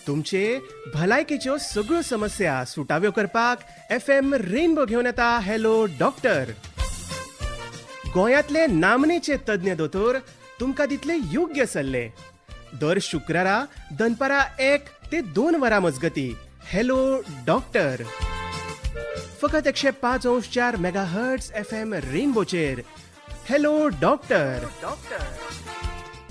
तुमचे भलायकेच्यो सगळ्यो समस्या सुटाव्यो करपाक FM रेनबो घेवन येता हॅलो डॉक्टर. गोंयांतले नामनेचे तज्ञ दोतोर तुमकां दितले योग्य सल्ले. दर शुक्रारा दनपारां 1 ते 2 वरां मजगती हॅलो डॉक्टर. फकत 105.4 मेगाहर्ट्ज FM रेनबोचेर हॅलो डॉक्टर.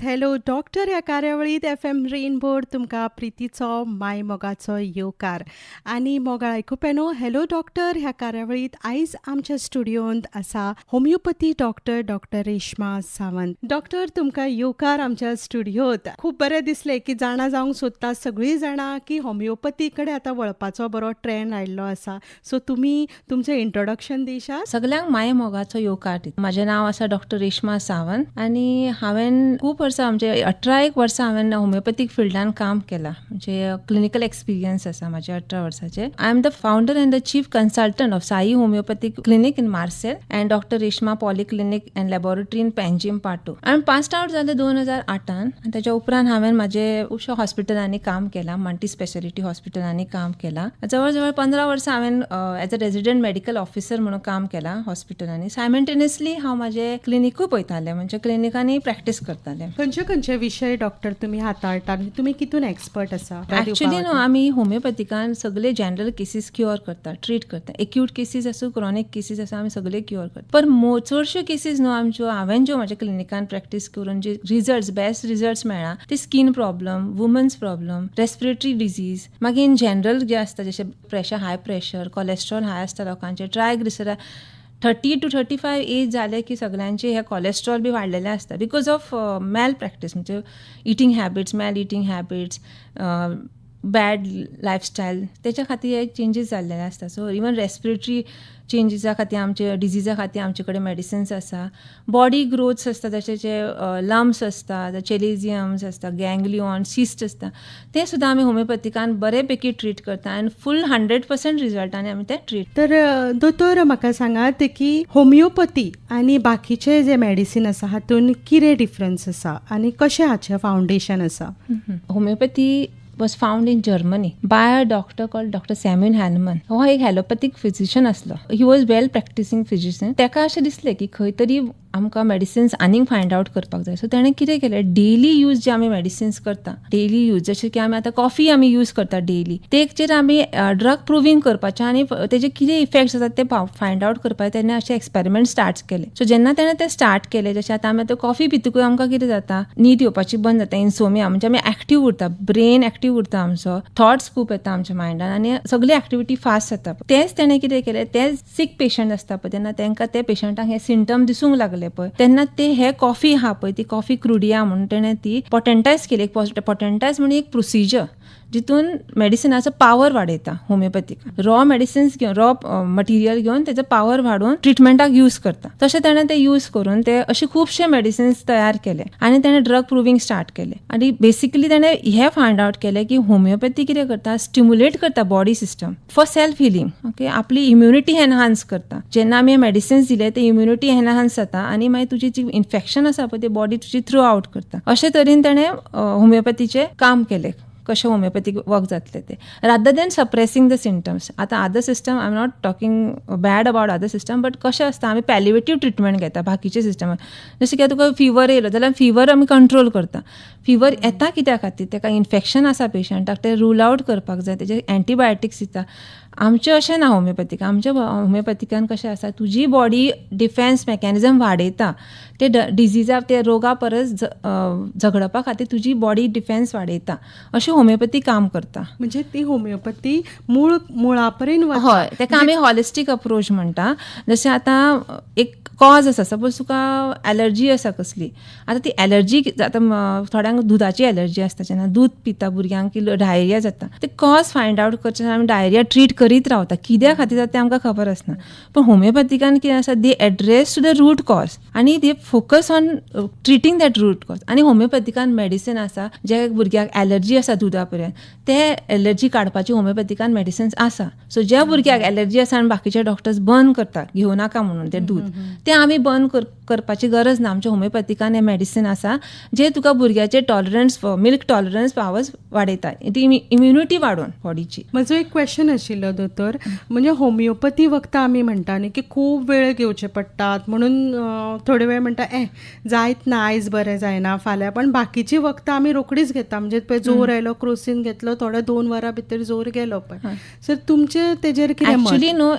हॅलो डॉक्टर ह्या कार्यावळीत FM रेनबोर तुमकां प्रितीचो माय मोगाचो येवकार. आनी मोगाळ आयकुप्यानो, हॅलो डॉक्टर ह्या कार्यावळीत आयज आमच्या स्टुडियोंत आसा homeopathy doctor Reshma Sawant. Doctor तुमकां येवकार आमच्या स्टुडियोंत. खूब बरें दिसलें की जाणां जावंक सोदता सगळीं जाणां की होमिओपॅथी कडेन आतां वळपाचो बरो ट्रेंड आयिल्लो आसा. सो तुमी तुमचें इंट्रोडक्शन दिशात. सगळ्यांक माय मोगाचो येवकार. म्हजें नांव आसा डॉक्टर रेश्मा सावंत आनी हांवें खूब वर्सां म्हणजे 18 वर्सां हांवें होमिओपॅथीक फिल्डान काम केलां. म्हणजे क्लिनिकल एक्सपिरियन्स आसा म्हाजे 18 वर्साचे. I am the founder and the chief consultant of Sai homeopathic clinic in Marcel and doctor Reshma polyclinic and laboratory in Panjim पाटो. हांवें पास आउट जालें 2008 आनी ताच्या उपरांत हांवें म्हाजे खुबश्या हॉस्पिटलांनी काम केलां. मल्टी स्पेशालिटी हॉस्पिटलांनी काम केलां. जवळ जवळ 15 वर्सां हांवें as a resident medical officer म्हणून काम केलां हॉस्पिटलांनी. सायमल्टेनियसली हांव म्हाजें क्लिनिकूय पळयतालें, म्हणजे क्लिनिकांनी प्रॅक्टीस करतालें. खंयचे विशय डॉक्टर तुमी हाताळटा, तुमी कितून एक्सपर्ट आसा? ॲक्च्युली न्हू, आमी होमिओपॅथिकान सगळे जनरल केसीस क्युअर करता, ट्रीट करता. एक्यूट केसीस आसूं, क्रॉनीक केसीस आसा, आमी सगळे क्युअर करता. पण चडश्यो केसीस न्हू आमच्यो हांवें ज्यो म्हाज्या क्लिनिकान प्रॅक्टीस करून जे रिजल्ट्स, बेस्ट रिजल्ट्स मेळ्ळा ते skin problem, women's problem, respiratory disease, मागीर इन जनरल जे आसता जशें pressure, high pressure, cholesterol high आसता लोकांचे, ट्रायग्लिसरायड. 30 to 35 एज जाले की सगळ्यांचे हे कोलेस्ट्रॉल बी वाडलेले आसता बिकॉज ऑफ मॅल प्रॅक्टीस, म्हणजे eating habits, mal eating habits, bad lifestyle, त्याच्या खातीर हे चेंजीस जाल्लेले आसता. सो इवन रेस्पिरेटरी चेंजीसा खातीर आमचे डिजीजा खातीर आमचे कडेन मेडिसिन्स आसा. बॉडी ग्रोथ्स आसता जशे जे लम्स आसता, चेलेजियम्स आसता, गँग्लिऑन, सिस्ट आसता, ते सुद्दां आमी होमिओपॅथिकान बरे पैकी ट्रीट करता आनी फूल 100% रिजल्टांनी आमी ते ट्रीट. तर दोतोर म्हाका सांगात की होमिओपॅथी आनी बाकीचे जे मेडिसीन आसा हातून कितें डिफरन्स आसा आनी कशें हाचें फावंडेशन आसा? Homeopathy was found in Germany by a doctor called Dr. Samuel Hahnemann. हो एक ॲलोपॅथिक फिजिशियन असलो. He was well practising physician. ताका अशें दिसलें की खंय तरी आमकां मेडिसिन्स आनीक फायंड आउट करपाक जाय. सो ताणें कितें केलें, डेली यूज जे आमी मेडिसिन्स करता, डेली यूज जशें की आमी आतां कॉफी आमी यूज करता डेली, तेचेर आमी ड्रग प्रुवींग करपाचें आनी तेजे कितें इफेक्ट्स जातात ते फायंड आउट करपाचें. तेणें अशें एक्सपेरिमेंट स्टार्ट केले. सो जेन्ना ताणें तें स्टार्ट केलें, जशें आतां आमी आतां कॉफी पितूंक आमकां कितें जाता, न्हीद येवपाची बंद जाता, इन्सोमिया, म्हणजे आमी एक्टीव उरता, ब्रेन एक्टीव उरता आमचो, थॉट्स खूब येता आमच्या मायंडान आनी सगळी एक्टिविटी फास्ट जाता. तेच ताणें कितें केलें, ते सीक पेशंट आसता पळय, तेन्ना तांकां ते पेशंटांक हे सिम्टम दिसूंक लागले पळय, तेन्ना ते हे कॉफी आहा पळय, ती कॉफी क्रुडिया म्हणून तेणें ती पोटेंटायज केली. पोटेंटायज म्हणजे एक प्रोसिजर जितून मेडिसिनाचो पावर वाडयता होमिओपॅथीक. रॉ मेडिसिन्स घेवन, रॉ मटिरियल घेवन तेजो पावर वाडोवन ट्रिटमेंटाक यूज करता. तशें ताणें ते यूज करून ते अशे खुबशे मेडिसिन्स तयार केले आनी ताणें ड्रग प्रुवींग स्टार्ट केले. आनी बेसिकली ताणें हे फायंड आउट केलें की होमिओपॅथी कितें करता, स्टिम्युलेट करता body system for self healing. Okay, आपली इम्युनिटी एनहान्स करता. जेन्ना आमी मेडिसिन्स दिले ते इम्युनिटी एनहान्स जाता आनी मागीर तुजी जी इन्फेक्शन आसा पळय ते बॉडी तुजी थ्रू आउट करता. अशे तरेन ताणें होमिओपॅथीचें काम केलें. कशें होमिओपॅथीक वर्क जातलें ते, rather than suppressing the symptoms. आतां other system, I am not talking bad about other system, but कशें आसता आमी पॅलिवेटीव ट्रिटमेंट घेता बाकीचे सिस्टमाक. जशें की तुका फिवर येयलो जाल्यार फिवर आमी कंट्रोल करता. फिवर येता कित्या खातीर, ताका इन्फेक्शन आसा पेशंटाक, ते रूल आउट करपाक जाय, तेजे एंटीबायोटिक्स दिता. आमचें अशें ना होमिओपॅथीक. आमच्या होमिओपॅथिकान कशें आसा, तुजी बॉडी डिफेन्स मेकॅनिझम वाडयता. ते डिजीजा, ते रोगा परस झगडपा खातीर तुजी बॉडी डिफेन्स वाडयता. अशें होमिओपॅथी काम करता. म्हणजे ती होमिओपॅथी मुळा पर्यंत. हय, ताका आमी हॉलिस्टीक अप्रोच म्हणटा. जशें आतां एक कॉज आसा, सपोज तुका एलर्जी आसा कसली, आतां ती एलर्जी आतां थोड्यांक दुधाची एलर्जी आसता, जेन्ना दूध पिता भुरग्यांक की डायरिया जाता, ते कॉज फायंड आउट करचे आमी डायरिया ट्रीट करीत रावता कित्या खातीर जाता तें आमकां खबर आसना. पूण होमिओपॅथिकान कितें आसा, they address to the root cause आनी they focus on treating that root cause. आनी होमिओपॅथिकान मेडिसीन आसा, जे भुरग्याक एलर्जी आसा दुदा पर्यंत, ते एलर्जी काडपाची होमिओपॅथिकान मेडिसिन्स आसा. सो ज्या भुरग्याक एलर्जी आसा आनी बाकीचे डॉक्टर्स बंद करता घेवं नाका म्हणून तें दूद, तें आमी बंद करपाची गरज ना. आमच्या होमिओपॅथिकान हें मेडिसीन आसा जे तुका भुरग्याचे टॉलरन्स, मिल्क टॉलरन्स पावर्स वाडयता, इम्युनिटी वाडोवन बॉडीची. म्हजो एक क्वेश्चन आशिल्लो दोतोर, म्हणजे होमिओपॅथी वखदां आमी म्हणटा न्ही की खूब वेळ घेवचे पडटात, म्हणून थोडे वेळ म्हणटा जायत ना, आयज बरें जायना, फाल्यां. पण बाकीची वखदां आमी रोखडीच घेता, म्हणजे पळय जोर आयलो, क्रोसीन घेतलो, थोडे 2 वरां भितर जोर गेलो पळय. सर तुमचे तेजेर कितें मत? एक्चुली नो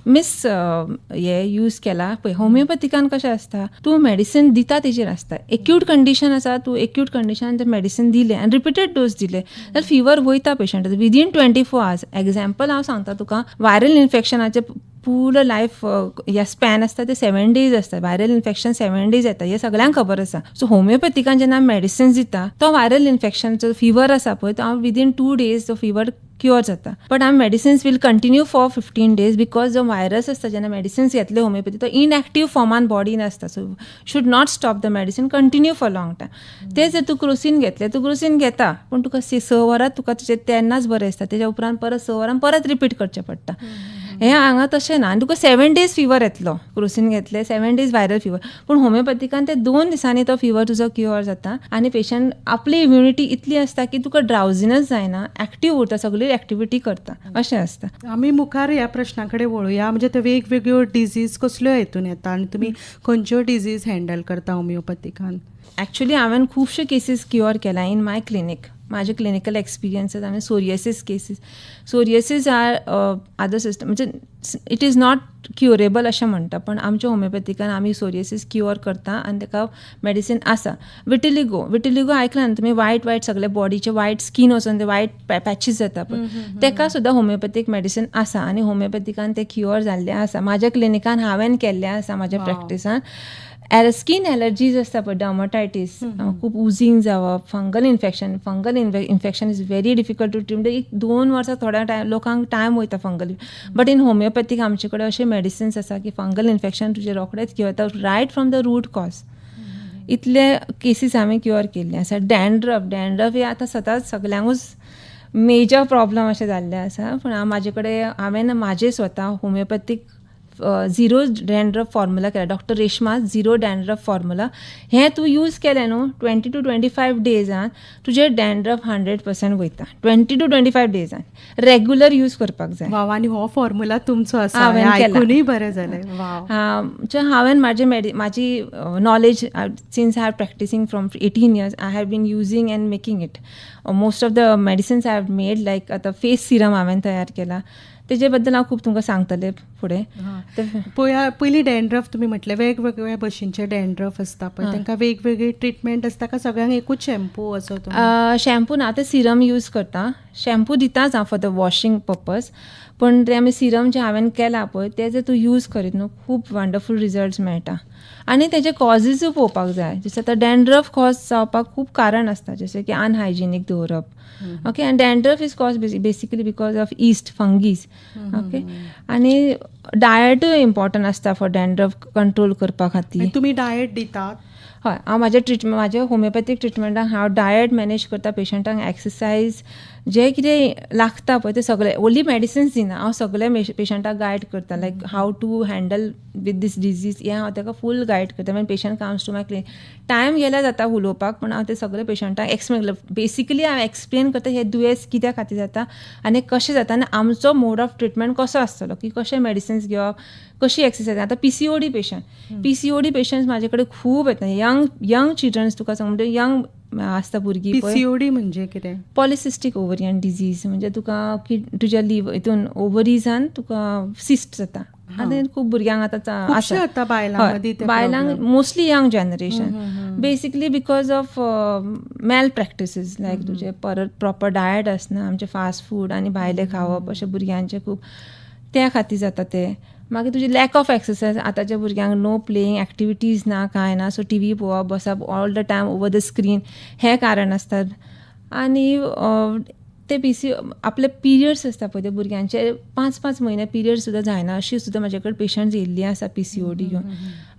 मिस हे यूज केला पळय. होमिओपॅथिकान कशें आसता, तूं मेडिसीन दिता तेजेर आसता. एक्यूट कंडिशन आसा, तूं एक्यूट कंडिशन जर मेडिसीन दिलें आनी रिपिटेड डोस दिले जाल्यार फिवर वयता पेशंट विदीन 24 hours. एग्जाम्पल हांव सांगता तुका, व्हायरल इन्फेक्शनाचे पूर्ण लायफ ह्या स्पॅन आसता ते 7 days आसता. व्हायरल इन्फेक्शन 7 days येता, हे सगळ्यांक खबर आसा. सो होमिओपॅथिकान जेन्ना मेडिसिन्स दिता, तो व्हायरल इन्फेक्शनचो फिवर आसा पळय, तो विदीन 2 days तो फिवर क्युअर जाता. बट आमी medicines will continue for 15 days because जो व्हायरस आसता, जेन्ना मेडिसिन्स घेतले होमिओपॅथी, तो इनएक्टीव फॉर्मान बॉडीन आसता. So should not stop the medicine, continue for long time. ते जर तूं क्रोसीन घेतलें, तूं क्रोसीन घेता, पूण तुका 6 वरां तुका तेन्नाच बरें दिसता, तेज्या उपरांत परत 6 वरां परत रिपीट करचें पडटा. हें हांगा तशें ना. आनी तुका 7 days फिवर येतलो, क्रोसीन घेतले 7 days व्हायरल फिवर. पूण होमिओपॅथिकान ते 2 दिसांनी तो फिवर तुजो क्युअर जाता आनी पेशंट आपली इम्युनिटी इतली आसता की तुका ड्रावझीनस जायना, एक्टीव उरता, सगळी एक्टिविटी करता, अशें आसता. आमी मुखार ह्या प्रश्ना कडेन वळुया. म्हणजे ते वेगवेगळ्यो डिजीज कसल्यो हेतून येता आनी तुमी खंयच्यो डिजीज हँडल करता होमिओपॅथिकान? ॲक्च्युली हांवें खुबशे केसीस क्युअर केला इन माय क्लिनीक. माझे क्लिनिकल एक्सपिरियन्सीस हांवें सोरियसीस केसीस. सोरियसीस आर अदर सिस्टम, म्हणजे इट इज नॉट क्युरेबल अशें म्हणटा, पण आमच्या होमिओपॅथिकान आमी सोरियसीस क्युअर करता आनी ताका मेडिसीन आसा. विटिलिगो आयकलां न्ही तुमी? वायट सगळे बॉडीचे वायट स्कीन वचून ते वायट पॅचीस जाता पळय, ताका सुद्दां होमिओपॅथीक मेडिसीन आसा आनी होमिओपॅथिकान ते क्युअर जाल्ले आसा. म्हाज्या क्लिनिकान हांवें केल्ले आसा म्हाज्या प्रॅक्टिसान. स्कीन एलर्जीज आसता पळय, डर्माटायटीस, खूब उजींग जावप, fungal infection is very difficult to treat. म्हणजे 2 वर्सां थोड्या लोकांक टायम वयता फंगल. बट इन होमिओपॅथीक आमचे कडेन अशे मेडिसिन्स आसा की फंगल इन्फेक्शन तुजे रोखडेंच क्युअर जाता, right from the root cause. इतले केसीस हांवें क्युअर केल्ले आसा. डॅन्ड्रफ हे आतां सदांच सगल्यांकूच मेजर प्रॉब्लम अशें जाल्लें आसा. पूण म्हाजे कडेन हांवें म्हाजें स्वता होमिओपॅथीक 0 डॅन्ड्रफ फॉर्म्युला केला. Doctor Reshma 0 dandruff formula. हें तूं यूज केलें न्हू 20 to 25 डेजान तुजें डॅन्ड्रफ 100% वयता. 20 to 25 डेजान रेग्युलर यूज करपाक जाय. वाव. आनी हो फॉर्म्युला तुमचो आसा, हांवें आयकूनय बरें जालें. वाव. हांवें म्हाजी knowledge since I have practicing from 18 years I have been using and making it. Most of the medicines I have made, like आतां फेस सिरम हांवें तयार केला. तेजे बद्दल हांव खूब तुमकां सांगतलें फुडें. पयलीं डॅन्ड्रफ तुमी म्हटलें, वेगवेगळ्या भशेनचे डॅन्ड्रफ आसता पळय, तांकां वेगवेगळी ट्रिटमेंट आसता का सगळ्यांक एकूच शॅम्पू असो? शॅम्पू ना, ते सिरम यूज करता. शॅम्पू दिताच हांव फॉर द वॉशिंग पर्पज, पण ते आमी सिरम जे हांवें केला पळय ते जर तूं यूज करीत न्हू खूब वंडरफूल रिजल्ट्स मेळटा. आनी तेजे कॉजीसूय पळोवपाक जाय. जशें आतां डॅन्ड्रफ कॉज जावपाक खूब कारण आसता, जशें की अनहायजिनीक दवरप. ओके. आनी dandruff is cause basically because of yeast fungus. Okay. आनी डायटूय इम्पॉर्टंट आसता फॉर डॅन्ड्रफ कंट्रोल करपा खातीर. तुमी डायट दितात? हय, हांव म्हाज्या होमिओपॅथीक ट्रिटमेंटाक हांव डायट मॅनेज करता, पेशंटांक एक्सरसायज जे कितें लागता पळय ते सगळे. ओन्ली मेडिसिन्स दिना, हांव सगळे पेशंटाक गायड करता, like how to handle with this disease. हें हांव ताका फूल गायड करता. मागीर patient comes to my clinic. Time गेल्या जाता उलोवपाक, पूण हांव ते सगळे पेशंटाक एक्सप्लेन बेसिकली हांव एक्सप्लेन करता हें दुयेंस कित्या खातीर जाता आनी कशें जाता आनी आमचो मोड ऑफ ट्रिटमेंट कसो आसतलो, की कशें मेडिसिन्स घेवप, कशी एक्सरसायज. आतां PCOD पेशंट्स म्हाजे कडेन खूब येता. यंग चिल्ड्रन्स तुका सांग म्हणजे यंग आसता भुरगीं. PCOD म्हणजे कितें? पॉलिसिस्टीक ओवरियन डिजीज. म्हणजे तुका तुज्या लिव्हर हितून ओवरीजान तुका सिस्ट जाता. आनी खूब भुरग्यांक आतां बायलांक mostly young generation basically because of mal practices, like तुजे प्रॉपर डायट आसना, आमचे फास्ट फूड आनी भायले खावप अशें भुरग्यांचे खूब त्या खातीर जाता ते. मागीर तुजी लॅक ऑफ एक्सरसायज. आतांच्या भुरग्यांक नो प्लेईंग एक्टिविटीज ना, कांय ना, सो TV पळोवप, बसप all the time over the screen, हें कारण आसतात. आनी ते आपले पिरियड्स आसता पळय ते भुरग्यांचे 5-5 म्हयने पिरियड्स सुद्दां जायना अशी सुद्दां म्हाजे कडेन पेशंट्स येयल्ली आसा PCOD घेवन.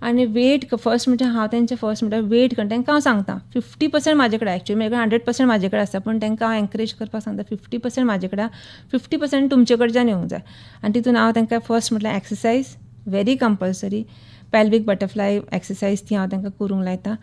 आनी वेट फर्स्ट म्हणजे हांव तेंचे फर्स्ट म्हणल्यार वेट तांकां हांव सांगता 50% म्हाजे कडेन एक्चुअली म्हजे कडेन 100% म्हाजे कडेन आसता, पूण तांकां हांव एनकरेज करपाक सांगता 50% म्हाजे कडेन 50% तुमचे कडच्यान येवंक जाय. आनी तितून हांव तांकां फर्स्ट म्हटल्यार exercise very compulsory, pelvic butterfly exercise ती हांव तांकां करूंक लायता.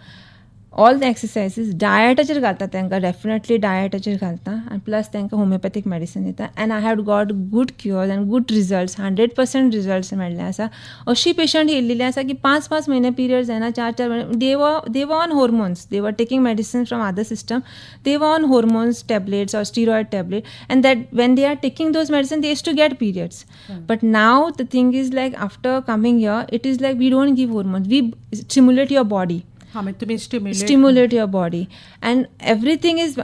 ऑल द एक्सरसायजीस डायटाचेर घालता तांकां, डेफिनेटली डायटाचेर घालता आनी प्लस तांकां होमिओपॅथीक मेडिसीन दिता. End I have got good cures end good results, 100% results मेळ्ळे आसा. अशी पेशंट येयल्लेली आसा की 5-5 म्हयने पिरियड जायना, 4-4 म्हयने दे were on hormones, they were taking medicine from other system, they were on hormones tablets or steroid tablet, end that when they are taking those medicine they used to get periods. But now the thing is like after coming here, it is like we don't give hormones, we stimulate your body. तुम्ही Stimulate your body, and everything is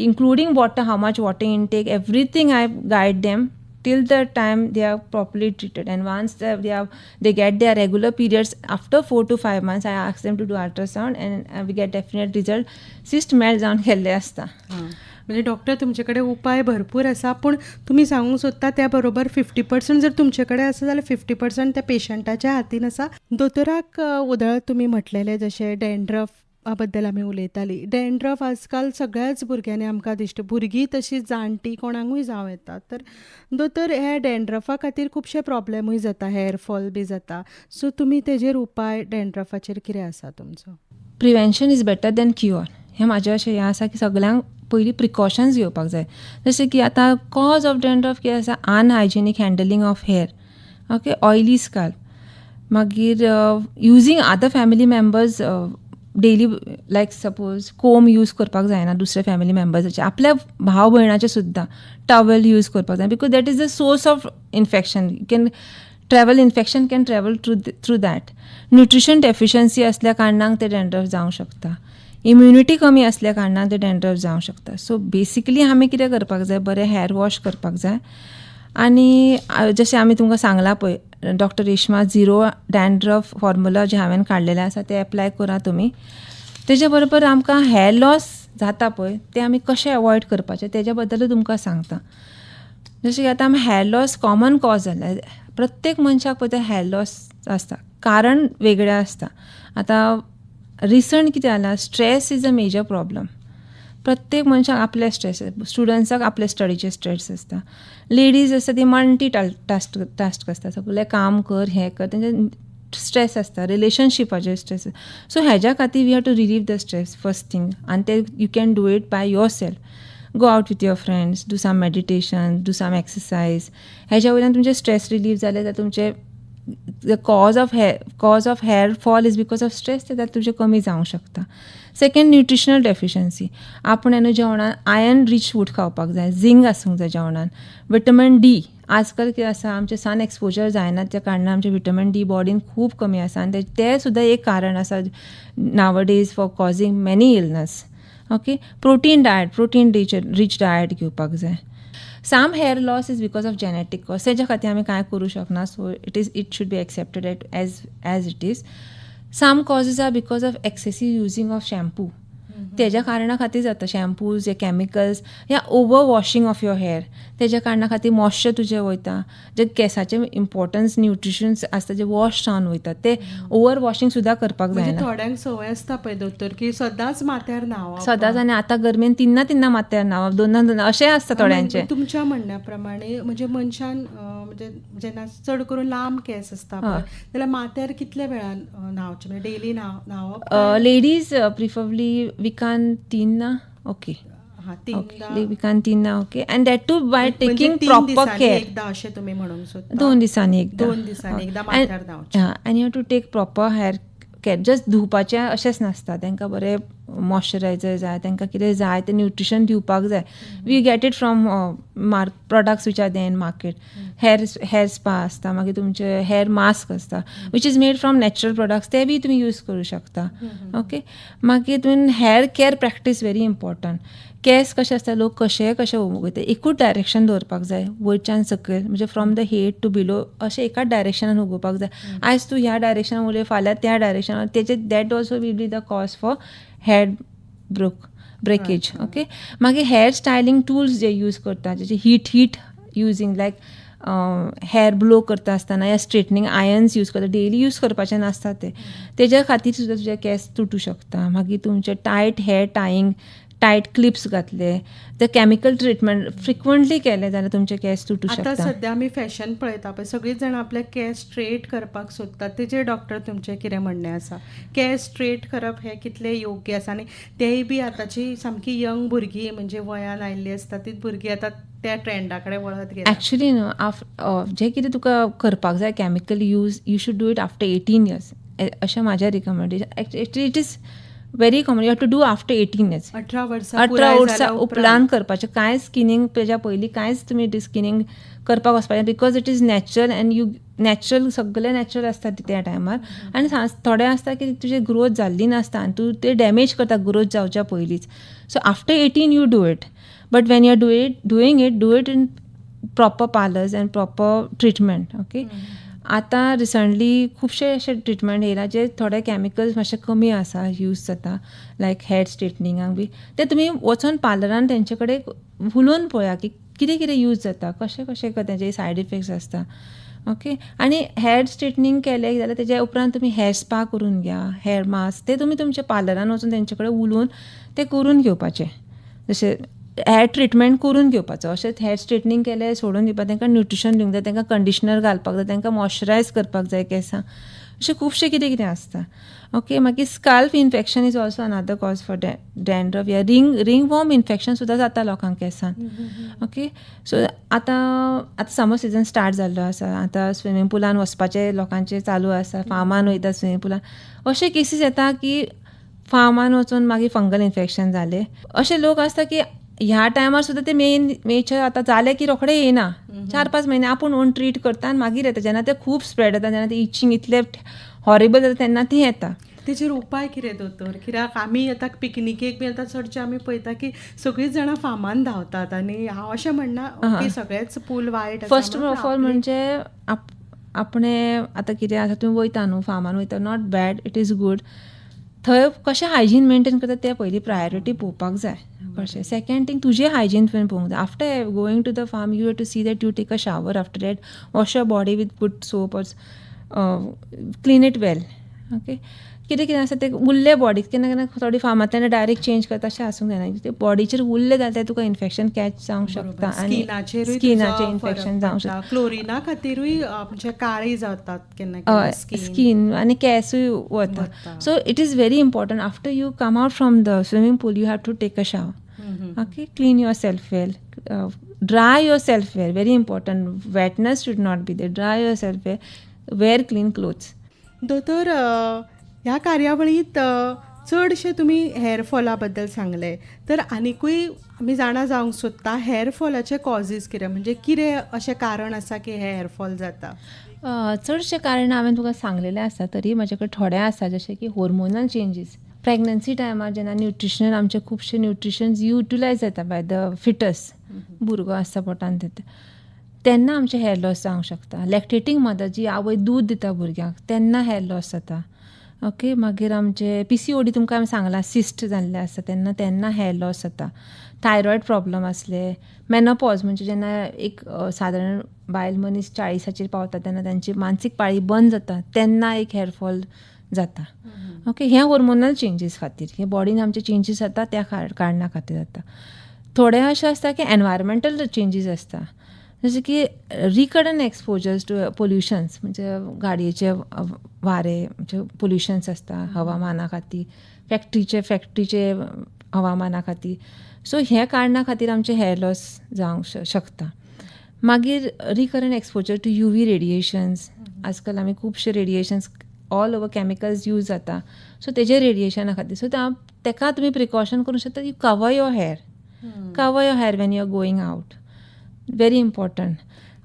including water, how much water intake, everything I guide them till the time they are properly treated. And once they get their regular periods after 4 to 5 months, I ask them to do ultrasound and we get definite result. Cyst melt जावन गेल्ले आसता. म्हणजे doctor तुमचे उपाय भरपूर आसा, पूण तुमी सांगूंक सोदता त्या बरोबर 50% जर तुमचे कडेन आसा जाल्यार 50% त्या पेशंटाच्या हातीन आसा. दोतोराक उदळ तुमी म्हटलेले जशें डॅन्ड्रफ बद्दल आमी उलयताली. डॅन्ड्रफ आजकाल सगळ्याच भुरग्यांनी आमकां दिसता, भुरगीं तशीं जाणटी कोणाकूय जावं येता. तर दोतोर ह्या डॅन्ड्रफा खातीर खुबशे प्रॉब्लेमूय जाता, हेअर फॉल बी जाता. सो तुमी तेजेर उपाय डॅन्ड्रफाचेर कितें आसा तुमचो? Prevention is better than cure. हें म्हाजें अशें हें आसा की सगळ्यांक पयलीं प्रिकॉशन्स घेवपाक जाय. जशें की आतां कॉज ऑफ डॅन्ड्रफ कितें आसा, unhygienic handling of hair, okay, oily scalp, मागीर using other family members daily, like suppose comb use करपाक जायना दुसऱ्या फॅमिली मेंबर्साचे, आपल्या भाव भयणाचे सुद्दां टॉवेल यूज करपाक जाय, because that is the source of infection. Infection can travel through that. Nutrition deficiency असल्या कारणान ते डॅन्ड्रफ जावंक शकता. इम्युनिटी कमी असल्या कारणान ते डॅन्ड्रफ जावंक शकता. सो बेसिकली आमी कितें करपाक जाय, बरें हेअर वॉश करपाक जाय. आनी जशें आमी तुमकां सांगलां पळय, doctor Reshma zero dandruff formula जे हांवें काडलेलें आसा ते एप्लाय करा तुमी. तेजे बरोबर आमकां हेअर लॉस जाता पळय ते आमी कशें अवॉयड करपाचें तेज्या बद्दल तुमकां सांगता. जशें की आतां आमी हेअर लॉस कॉमन कॉज जाल्यार प्रत्येक मनशाक पळय ते हेअर लॉस आसता, कारण वेगळें आसता. आतां रिसंट कितें जालां, stress is a major problem. प्रत्येक मनशाक आपले स्ट्रेस, स्टुडंट्साक आपले स्टडीचे स्ट्रेस आसता. लेडीज आसता ती मल्टी टास्क आसता, सगळें काम कर हें कर, तेंचे स्ट्रेस आसता, रिलेशनशिपाचेर स्ट्रेस. सो हेज्या खातीर we have to relieve the stress first thing, आनी ते you can do it by yourself. Go out with your friends, do some meditation, do some exercise. हेज्या वयल्यान तुमचे स्ट्रेस रिलीव जाले जाल्यार तुमचे the cause of hair fall is because of stress, ते तुजें कमी जावंक शकता. Second, nutritional deficiency. आपण न्हू जेवणान आयर्न रिच फूड खावपाक जाय, झिंक आसूंक जाय जेवणान. विटमिन डी आजकाल कितें आसा, आमचे सन एक्सपोजर जायना त्या कारणान आमचे विटमिन डी बॉडीन खूब कमी आसा, आनी ते सुद्दां एक कारण आसा nowadays for causing many illness. Okay, protein rich diet घेवपाक जाय. Some hair loss is because of genetic cause, तेज्या खातीर आमी कांय करूं शकना. So it should be accepted as it is. Some causes are because of excessive using of shampoo. तेज्या कारणां खातीर जाता, शॅम्पूज, हे केमिकल्स, या over washing of your hair. तेज्या कारणां खातीर मॉइश्चर तुजें वयता, जे केंसाचे इम्पॉर्टन्स न्यूट्रिशन्स आसता जे वॉश जावन वयतात, ते ओवर वॉशिंग सुद्दां करपाक जायना. थोड्यांक संवय आसता पळय दोतोर की सदांच माथ्यार न्हांवप, सदांच. आनी आतां गरमेन तिन्ना माथ्यार न्हांवप, दोन अशें आसता थोड्यांचे. तुमच्या म्हणण्या प्रमाणे म्हणजे मनशान म्हणजे जेन्ना चड करून लांब केस आसता पळय जाल्यार माथ्यार कितल्या वेळान न्हांवचें, म्हणजे डेली न्हांवप? लेडीज प्रिफरबली विकान 3 ना, ओके, विकान 3 ना, okay, and that too by taking proper care. एकदा अशें तुमी म्हणूंक सोदता? 2 दिसांनी एकदा माथ्यार न्हांवचें. आनी you to take proper hair care. Just धुवपाचें अशेंच नासता, तांकां बरें मॉइश्चरायझर जाय, तांकां कितें जाय तें न्यूट्रिशन दिवपाक जाय. We get it from products which are there in market. Hair spa आसता, मागीर तुमचे हेअर मास्क आसता which is made from natural products, ते बी तुमी यूज करूं शकता. ओके, मागीर तुमी hair care practice very important. केस कशें आसता, लोक कशे वयता, एकूच डायरेक्शन दवरपाक जाय, वयच्यान सकयल, म्हणजे from the head to below अशें एकाच डायरेक्शनान उगोवपाक जाय. आयज तूं ह्या डायरेक्शनान उलय, फाल्यां त्या डायरेक्शनान, तेचे that also will be the cause for head breakage. Okay, मागीर हेअर स्टायलिंग टूल्स जे यूज करता, जशे heat using, like hair blow करता आसतना या स्ट्रेटनिंग आयन्स यूज करता, डेली यूज करपाचे नासता तेज्या खातीर सुद्दां तुजे केस तुटू शकता. मागीर तुमचे टायट हेअर टायींग, टायट क्लिप्स घातले, ते कॅमिकल ट्रिटमेंट फ्रिक्वंटली केले जाल्यार तुमचे केस तुटू आतां शकता. सध्या आमी फॅशन पळयता पळय, सगळीं जाणां आपले केस स्ट्रेट करपाक सोदतात. तेजेर डॉक्टर तुमचें कितें म्हणणें आसा? केस स्ट्रेट करप हें कितलें योग्य आसा? आनी तेय बी आतांची सामकी यंग भुरगीं, म्हणजे वयान आयिल्लीं आसता तीं भुरगीं आतां त्या ट्रेंडा कडेन वळत गेल्या. एक्चुली न्हू, जें कितें तुका करपाक जाय chemical use, you should do it after 18 years अशें म्हाजें recommendation. Actually it is very common, you have to do after 18 years. 18 वर्सां 18 वर्सां उपरांत करपाचें. कांय स्किनींग तेज्या पयलीं कांयच तुमी स्किनींग करपाक वचपाचें, because it is natural end you natural, सगळें नॅचरल आसता त्या टायमार. आनी थोडें आसता की तुजी ग्रोथ जाल्ली नासता आनी तूं ते डॅमेज करता ग्रोथ जावच्या पयलींच. So after 18 you do it, but when you are do it in proper parlours and proper treatment. Okay, आतां रिसंटली खुबशे अशे ट्रिटमेंट येयला जे थोडे कॅमिकल्स मातशे कमी आसा यूज जाता, लायक हेअर स्ट्रेटनिंगाक बी. ते तुमी वचून पार्लरान तेंचे कडेन उलोवन पळया की कितें कितें यूज जाता, कशें कशें तेजे सायड इफेक्ट्स आसता. ओके, आनी हेअर स्ट्रेटनिंग केलें जाल्यार तेज्या उपरांत तुमी हेअर स्पा करून घ्या, हेअर मास्क, ते तुमी तुमच्या पार्लरान वचून तेंचे कडेन उलोवन ते करून घेवपाचे. जशें हेअर ट्रिटमेंट करून घेवपाचो. अशें हेअर स्ट्रेटनिंग केलें सोडून दिवपाक, तांकां न्युट्रिशन दिवंक जाय, तांकां कंडिशनर घालपाक जाय, तांकां मॉइश्चरायज करपाक जाय केंसां, अशें खुबशें कितें कितें आसता. ओके, मागीर scalp infection is also another cause for dandruff. या रिंग वॉर्म इन्फेक्शन सुद्दां जाता लोकांक केंसान. ओके, सो आतां समर सिजन स्टार्ट जाल्लो आसा, आतां स्विमींग पुलान वचपाचें लोकांचें चालू आसा, फार्मान वयता स्विमींग पुलान. अशे केसीस येता की फार्मान वचून मागीर फंगल इन्फेक्शन जालें. अशे लोक आसता की ह्या टायमार सुद्दां ते मेचे आतां जालें की रोखडे येना, 4-5 म्हयने आपूण ओन ट्रीट करता आनी मागीर येता. जेन्ना ते खूब स्प्रेड जाता, जेन्ना ते इचिंग इतलें हॉरिबल जाता, तेन्ना ती येता. तेजेर उपाय कितें दोतोर? कित्याक आमी आतां पिकनिकेक बी आतां चडशे आमी पळयता की सगळीं जाणां फार्मान धांवतात, आनी हांव अशें म्हणना की सगळेच पूल वायट आसा. फर्स्ट ऑफ ऑल म्हणजे आपणें आतां कितें आसा, तुमी वयता न्हू फार्मान वयता, not bad, it is good. थंय कशें हायजीन मेंटेन करता तें पयलीं प्रायोरिटी पळोवपाक जाय. कशें सेकेंड थिंग, तुजें हायजीन तुवें पळोवंक जाय. After going to the farm you have to see that you take a shower, after that wash your body with good soap, clean it well. Okay, कितें कितें आसा ते उरले बॉडीक केन्ना केन्ना थोडी फार्मांतल्यान डायरेक्ट चेंज करता, अशें आसूंक जायना. ते बॉडीचेर उरले जाल्यार तुका इन्फेक्शन कॅच जावंक शकता आनी स्किनाचें इन्फेक्शन जावंक शकता. क्लोरिना खातीरूय म्हणजे काळी जातात केन्ना स्कीन आनी केसूय वता. So it is very important after you come out from the swimming pool you have to take a shower. Okay, clean yourself well, dry yourself well, very important. Wetness should not be there. Dry yourself well, wear clean clothes. दोतोर, ह्या कार्यावळींत चडशे तुमी hair फॉला बद्दल सांगले, तर आनिकूय आमी जाणा जावंक सोदता हेअर फॉलाचे कॉजीस कितें, म्हणजे कितें अशें कारण आसा की हेअर फॉल जाता? चडशे कारण हांवें तुका सांगलेलें आसा, तरी म्हाजे कडेन थोडे आसा, जशें की हॉर्मोनल चेंजीस. प्रेग्नन्सी टायमार जेन्ना न्युट्रिशन, आमचे खुबशे न्युट्रिशन्स युटिलायज जाता बाय द फिटस, भुरगो आसता पोटान तेन्ना आमचे हेअर लॉस जावंक शकता. लॅक्टेटींग मदर, जी आवय दूद दिता भुरग्याक, तेन्ना हेअर लॉस जाता. ओके, मागीर आमचे PCOD तुमकां हांवें सांगलां, सिस्ट जाल्ले आसता तेन्ना हेअर लॉस जाता. थायरॉयड प्रॉब्लम असले, मेनोपॉज म्हणजे जेन्ना एक सादारण बायल मनीस 40साचेर पावता तेन्ना तांची मानसीक पाळी बंद जाता, तेन्ना एक हेअर फॉल जाता. ओके, हे हॉर्मोनल चेंजीस खातीर, हे बॉडीन आमचे चेंजीस जाता त्या कारणां खातीर जाता. थोडे अशें आसता की एनवायरमेंटल चेंजीस आसता, जशें की रिकडन एक्सपोजर्स टू पोल्युशन्स, म्हणजे गाडयेचे वारे, म्हणजे पोल्युशन्स आसता हवामाना खातीर, फॅक्ट्रीचे हवामाना खातीर. सो ह्या कारणां खातीर आमचे हेअर लॉस जावंक शकता. मागीर recurrent exposure to UV radiations, आजकाल आमी खुबशे radiations all over chemicals use जाता, सो तेजे रेडिएशना खातीर. सो तेका तुमी प्रिकॉशन करूंक शकता. You cover your hair when you are going out, very important.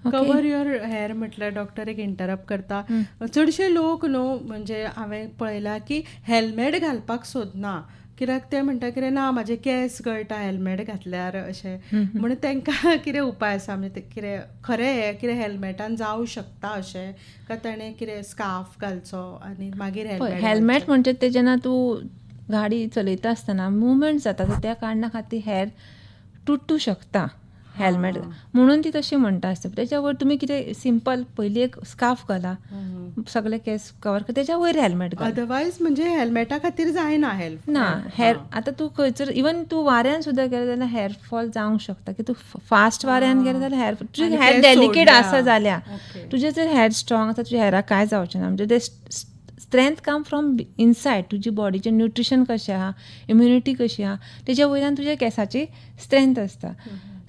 Cover your hair म्हटल्यार डॉक्टर एक इंटरप्ट करता, चडशे लोक न्हू, म्हणजे हांवें पळयलां की हेल्मेट घालपाक सोदना, कित्याक ते म्हणटा कितें ना म्हाजे केस गळटा हेल्मेट घातल्यार अशें. म्हणून तांकां कितें उपाय आसा, म्हणजे कितें खरें हें कितें हेल्मेटान जावं शकता अशें, काय ताणें कितें स्कार्फ घालचो आनी मागीर हेल्मेट? म्हणजे ते जेन्ना तूं गाडी चलयता आसतना मुवमेंट जाता सो त्या कारणां खातीर हेअर तुटू शकता हेल्मेट म्हणून ती तशी म्हणटा आसता. त्याच्या वयर तुमी कितें सिंपल पयलीं एक स्कार्फ घाला, सगळे केस कवर कर, त्याच्या वयर हेल्मेट घाल. अदरवायज म्हणजे हेल्मेटा खातीर जायना हेल्प ना हेअर आतां तूं खंयसर इवन तूं वाऱ्यान सुद्दां गेलें जाल्यार हेअर फॉल जावंक शकता की तू फास्ट वाऱ्यान गेलें जाल्यार हेअर तुजें हेअर डेलिकेट आसा जाल्यार तुजें जर हेअर स्ट्रॉंग आसा तुज्या हेअराक कांय जावचें ना. म्हणजे ते स्ट्रेंथ कम फ्रॉम इनसायड. तुजी बॉडीचें न्यूट्रिशन कशें आहा, इम्युनिटी कशी आहा, तेज्या वयल्यान तुज्या केंसाची स्ट्रेंथ आसता.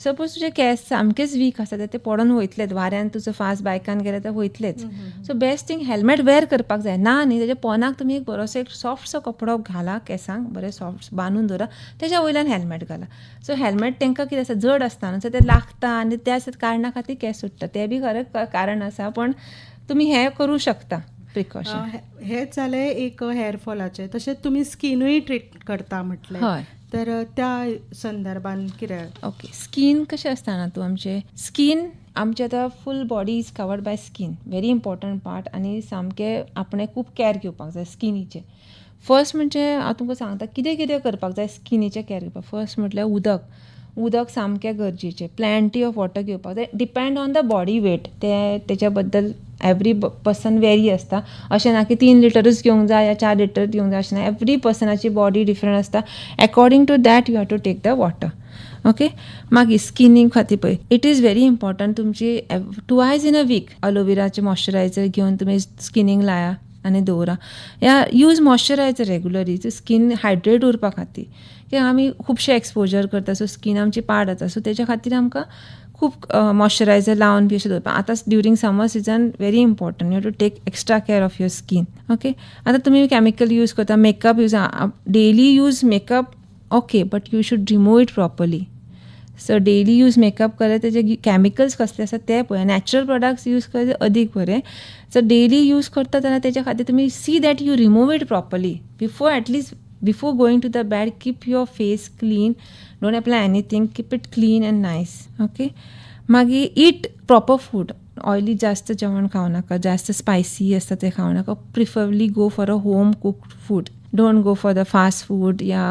सपोज तुजे केस सामकेच वीक आसा ते पडून वयतलेच, वाऱ्यान तुजो फास्ट बायकान गेले तर वयतलेच. So best thing helmet wear करपाक जाय. ना न्ही तेज्या पोनाक तुमी एक बरोसो एक सॉफ्टसो कपडो घाला, केसांक बरें सॉफ्ट बांदून दवरा, तेज्या वयल्यान हेल्मेट घाला. सो हेल्मेट तांकां कितें आसा जड आसता न्हू, सो तें लागता आनी त्या कारणां खातीर केस सुट्टा. तें बी खरें कारण आसा, पण तुमी हें करूं शकता प्रिकॉशन. हेच जालें एक हेअर फॉलाचें. तशेंच तुमी स्किनूय ट्रीट करता म्हटलें, हय. तर त्या संदर्भान कितें? ओके, स्कीन कशें आसता ना तूं स्कीन आमचे आतां full body is covered by skin, very important part. आनी सामकें आपणें खूब कॅर घेवपाक जाय स्किनीचें. फर्स्ट म्हणजे हांव तुमकां सांगता कितें कितें करपाक जाय स्किनीचें कॅर घेवपाक. फर्स्ट म्हटल्यार उदक सामकें गरजेचें. प्लॅन्टी ऑफ वॉटर घेवपाक जाय. Depend on the body weight. तेच्या बद्दल एवरी पर्सन वेरी आसता. अशें ना की 3 लिटरूच घेवंक जाय या 4 लिटर घेवंक जाय अशें ना. एवरी पर्सनाची बॉडी डिफरंट आसता. According to that you have to take the water. Okay. मागीर स्किनींग खातीर पळय इट इज व्हेरी इम्पॉर्टंट तुमची ट्वायज इन अ वीक अलोवेराचें मॉइश्चरायझर घेवन तुमी स्किनींग लाया आनी दवरा. या use moisturiser regularly skin hydrate उरपा खातीर. कित्याक आमी खुबशे एक्सपोजर करता सो स्कीन आमची पाड जाता. सो तेच्या खातीर आमकां खूब मॉइश्चरायझर लावन बी अशें दवरपा. आतां during summer season very important. You have to take extra care of your skin. Okay. आतां तुमी केमिकल यूज करता, makeup use daily use makeup okay, but you should remove it properly. So daily use makeup केले तेजे chemicals कसले आसा ते पळय. Natural products use केले अदीक बरें. सो डेली यूज करता जाल्यार तेच्या खातीर तुमी C that you remove it properly before going to the bed. Keep your face clean, don't apply anything, keep it clean and nice. Okay. मागीर eat proper food. ऑयली जास्त जेवण खावं नाका, जास्त स्पायसी आसता ते खावं नाका. Preferably go for a home cooked food. Don't go for the fast food या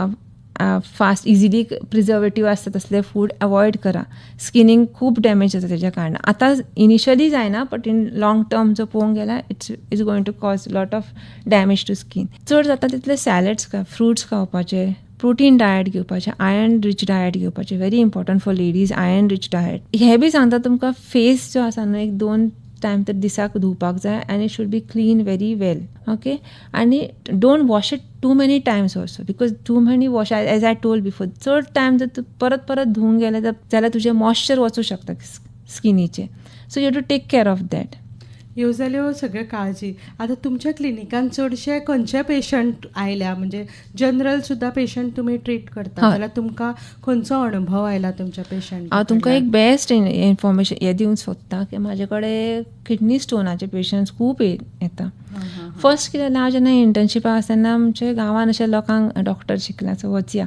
फास्ट इजिली प्रिझर्वेटिव्ह असतात तसले फूड अवॉइड करा. स्किनींग खूप डॅमेज जाता तेज्या कारणान. आतां इनिशियली जायना बट इन लाँग टर्म जर पळोवंक गेल्यार it's going to cause lot of damage to skin. चड जाता तितले सॅलड्स फ्रुट्स खावपाचे, प्रोटीन डायट घेवपाचें, आयर्न रीच डायट घेवपाचें. Very important for ladies iron rich diet. हे बी सांगता तुमकां फेस जो आसा न्हू एक 2 टायम तर दिसाक धुवपाक जाय आनी it should be clean very well. Okay. आनी don't wash it too many times also because too many wash as I told before. चड टायम जर तूं परत धुवंक गेलें जाल्यार तुजें मॉइश्चर वचूंक शकता स्किनीचें. So you have to take care of that. ह्यो जाल्यो सगळ्यो काळजी. आतां तुमच्या क्लिनिकान चडशे खंयचे पेशंट आयल्या, म्हणजे जनरल सुद्दां पेशंट तुमी ट्रीट करता जाल्यार तुमकां खंयचो अनुभव आयला तुमच्या पेशंट? हांव तुमकां एक बेस्ट इन्फॉर्मेशन हें दिवंक सोदतां की म्हाजे कडेन किडनी स्टोनाचे पेशंट्स खूब येता. फर्स्ट कितें जालें, हांव जेन्ना इंटर्नशिपाक आसतना आमच्या गांवान अशें लोकांक डॉक्टर शिकला सो वचया.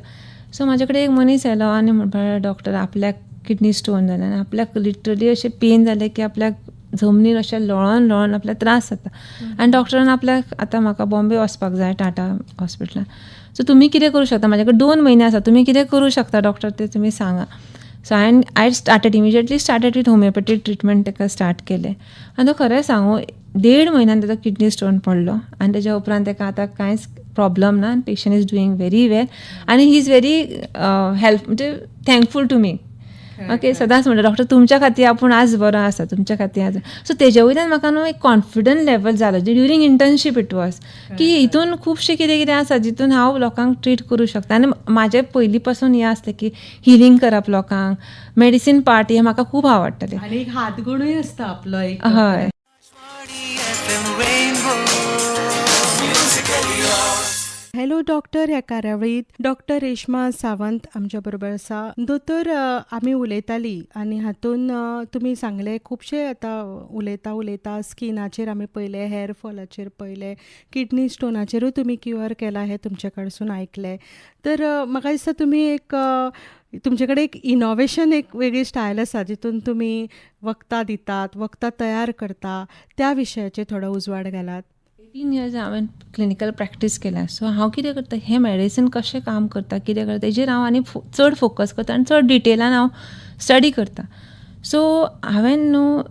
सो म्हाजे कडेन एक मनीस आयलो आनी म्हणपाक डॉक्टर आपल्याक किडनी स्टोन जालें आनी आपल्याक लिटरली अशें पेन जालें की आपल्याक जमनीर अशें लोळोन आपल्याक त्रास जाता. आनी डॉक्टरान आपल्याक आतां म्हाका बॉम्बे वचपाक जाय टाटा हॉस्पिटलान. सो तुमी कितें करूं शकता, म्हाजे कडेन 2 म्हयने आसा, तुमी कितें करूं शकता डॉक्टर ते तुमी सांगा. So I immediately started with homeopathic treatment ताका स्टार्ट केलें. आनी तो खरें सांगू 1.5 म्हयन्यान ताका किडनी स्टोन पडलो आनी तेज्या उपरांत ताका आतां कांयच प्रॉब्लम ना. पेशंट इज डुईंग व्हेरी वेल आनी ही इज व्हेरी हेल्प म्हणजे थँकफूल टू मी. ओके. सदांच म्हणटा डॉक्टर तुमच्या खातीर आपूण आज बरो आसा, तुमच्या खातीर आज. सो तेज्या वयल्यान म्हाका न्हू एक कॉन्फिडंट लेवल जालो ड्युरींग इंटर्नशीप इट वॉज की हितून खुबशें कितें आसा जितून हांव लोकांक ट्रीट करूं शकता. आनी म्हाजें पयलीं पासून हें आसलें की हिलींग करप लोकांक, मेडिसीन पार्ट हें म्हाका खूब आवडटलें. आनी एक हातगुणूय आसता आपलो एक. हय. हॅलो डॉक्टर ह्या कार्यावळीत डॉक्टर रेश्मा सावंत आमच्या बरोबर आसा. दोतोर, आमी उलयताली आनी हातून तुमी सांगले खुबशे आतां उलयता स्किनाचेर आमी पयले, हेअर फॉलाचेर पयले, किडनी स्टोनाचेरूय तुमी क्युअर केला हें तुमचे कडसून आयकलें. तर म्हाका दिसता तुमी एक तुमचे कडेन एक इनोवेशन एक वेगळी स्टायल आसा जितून तुमी वखदां दितात, वखदां तयार करता, त्या विशयाचेर थोडो उजवाड घालात. 18 years हांवें क्लिनिकल प्रॅक्टीस केल्या. सो हांव कितें करता, हें मेडिसीन कशें काम करता, कितें करता, तेजेर हांव आनी चड फोकस करता आनी चड डिटेलान हांव स्टडी करता. सो हांवें न्हू